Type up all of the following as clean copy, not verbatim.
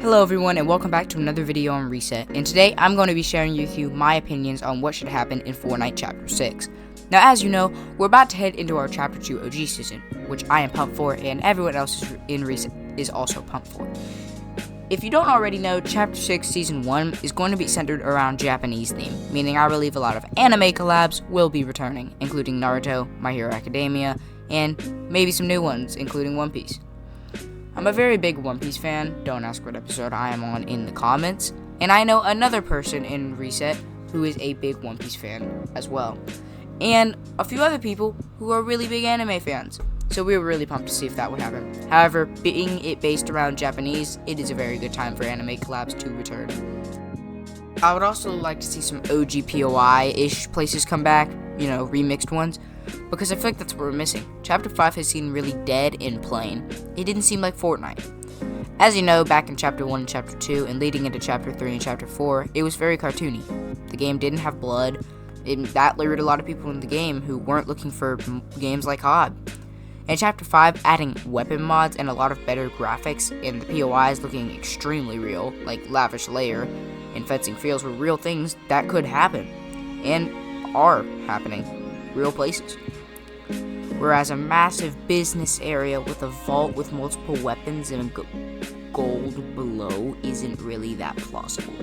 Hello everyone and welcome back to another video on Reset, and today I'm going to be sharing with you my opinions on what should happen in Fortnite Chapter 6. Now as you know, we're about to head into our Chapter 2 OG season, which I am pumped for and everyone else in Reset is also pumped for. If you don't already know, Chapter 6 Season 1 is going to be centered around Japanese theme, meaning I believe a lot of anime collabs will be returning, including Naruto, My Hero Academia, and maybe some new ones, including One Piece. I'm a very big One Piece fan, don't ask what episode I am on in the comments, and I know another person in Reset who is a big One Piece fan as well, and a few other people who are really big anime fans, so we were really pumped to see if that would happen. However, being it based around Japanese, it is a very good time for anime collabs to return. I would also like to see some OG POI-ish places come back, remixed ones, because I feel like that's what we're missing. Chapter 5 has seemed really dead and plain. It didn't seem like Fortnite. As you know, back in Chapter 1 and Chapter 2, and leading into Chapter 3 and Chapter 4, it was very cartoony. The game didn't have blood, and that lured a lot of people in the game who weren't looking for games like COD. In Chapter 5, adding weapon mods and a lot of better graphics, and the POIs looking extremely real, like Lavish Lair and Fencing Fields were real things that could happen, and are happening. Real places. Whereas a massive business area with a vault with multiple weapons and gold below isn't really that plausible.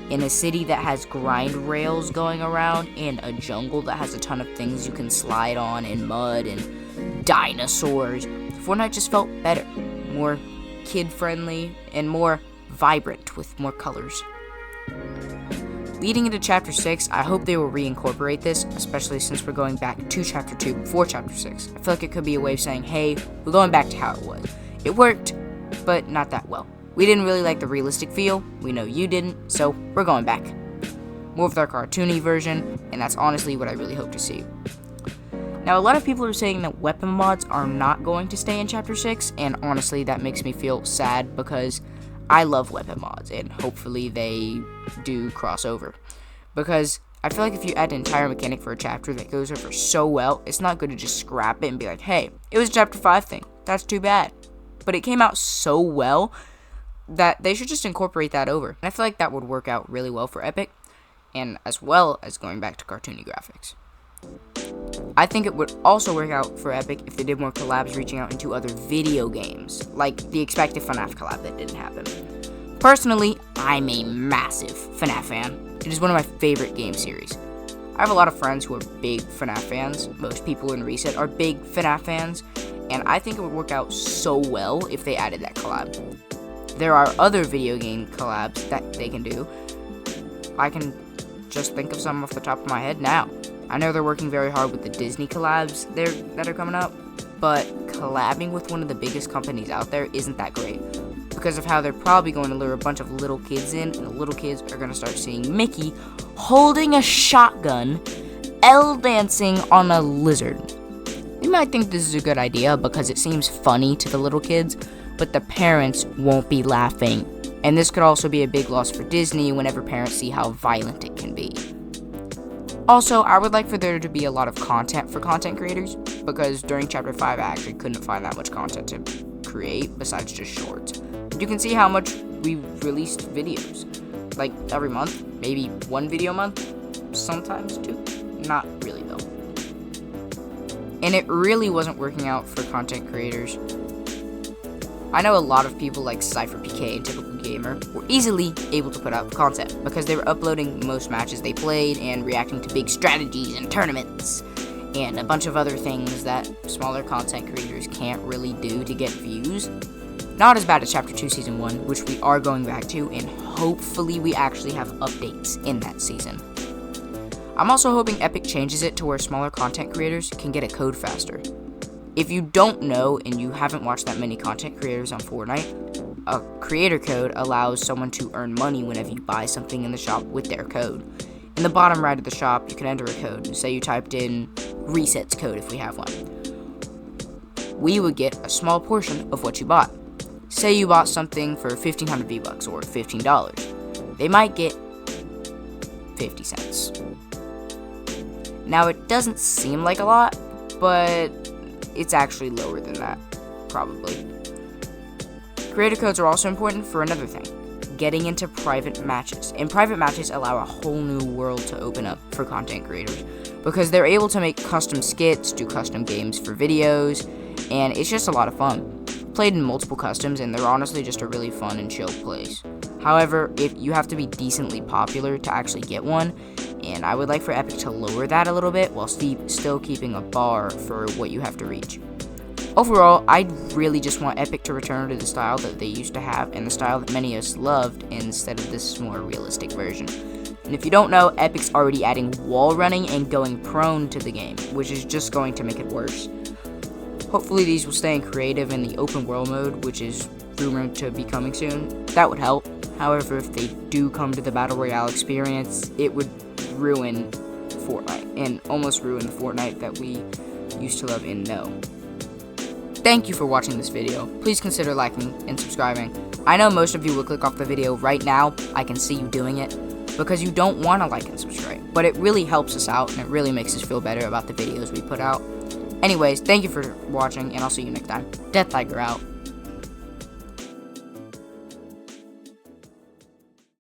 In a city that has grind rails going around and a jungle that has a ton of things you can slide on and mud and dinosaurs, Fortnite just felt better, more kid-friendly, and more vibrant with more colors. Leading into Chapter 6, I hope they will reincorporate this, especially since we're going back to Chapter 2 before Chapter 6. I feel like it could be a way of saying, hey, we're going back to how it was. It worked, but not that well. We didn't really like the realistic feel, we know you didn't, so we're going back. More of their cartoony version, and that's honestly what I really hope to see. Now, a lot of people are saying that weapon mods are not going to stay in Chapter 6, and honestly, that makes me feel sad because I love weapon mods, and hopefully they do cross over. Because I feel like if you add an entire mechanic for a chapter that goes over so well, it's not good to just scrap it and be like, hey, it was a Chapter 5 thing. That's too bad. But it came out so well that they should just incorporate that over. And I feel like that would work out really well for Epic, and as well as going back to cartoony graphics. I think it would also work out for Epic if they did more collabs reaching out into other video games, like the expected FNAF collab that didn't happen. Personally, I'm a massive FNAF fan. It is one of my favorite game series. I have a lot of friends who are big FNAF fans. Most people in Reset are big FNAF fans, and I think it would work out so well if they added that collab. There are other video game collabs that they can do. I can just think of some off the top of my head now. I know they're working very hard with the Disney collabs that are coming up, but collabing with one of the biggest companies out there isn't that great because of how they're probably going to lure a bunch of little kids in, and the little kids are going to start seeing Mickey holding a shotgun, dancing on a lizard. You might think this is a good idea because it seems funny to the little kids, but the parents won't be laughing, and this could also be a big loss for Disney whenever parents see how violent it can be. Also, I would like for there to be a lot of content for content creators, because during Chapter 5 I actually couldn't find that much content to create besides just shorts. You can see how much we released videos. Like every month, maybe one video a month, sometimes two. Not really though. And it really wasn't working out for content creators. I know a lot of people like CypherPK and Typical Gamer were easily able to put out content because they were uploading most matches they played and reacting to big strategies and tournaments and a bunch of other things that smaller content creators can't really do to get views. Not as bad as Chapter 2 Season 1, which we are going back to, and hopefully we actually have updates in that season. I'm also hoping Epic changes it to where smaller content creators can get a code faster. If you don't know and you haven't watched that many content creators on Fortnite, a creator code allows someone to earn money whenever you buy something in the shop with their code. In the bottom right of the shop, you can enter a code. Say you typed in Reset's code if we have one. We would get a small portion of what you bought. Say you bought something for 1,500 V-Bucks or $15. They might get 50 cents. Now, it doesn't seem like a lot, but it's actually lower than that, probably. Creator codes are also important for another thing. getting into private matches. And private matches allow a whole new world to open up for content creators, because they're able to make custom skits, do custom games for videos, and it's just a lot of fun. Played in multiple customs, and they're honestly just a really fun and chill place. However, if you have to be decently popular to actually get one, and I would like for Epic to lower that a little bit while still keeping a bar for what you have to reach. Overall, I really just want Epic to return to the style that they used to have and the style that many of us loved instead of this more realistic version. And if you don't know, Epic's already adding wall running and going prone to the game, which is just going to make it worse. Hopefully these will stay in creative in the open world mode, which is rumored to be coming soon. That would help. However, if they do come to the Battle Royale experience, it would ruin Fortnite, and almost ruin the Fortnite that we used to love and know. Thank you for watching this video. Please consider liking and subscribing. I know most of you will click off the video right now. I can see you doing it because you don't want to like and subscribe, but it really helps us out and it really makes us feel better about the videos we put out. Anyways, thank you for watching, and I'll see you next time. Death Tiger out.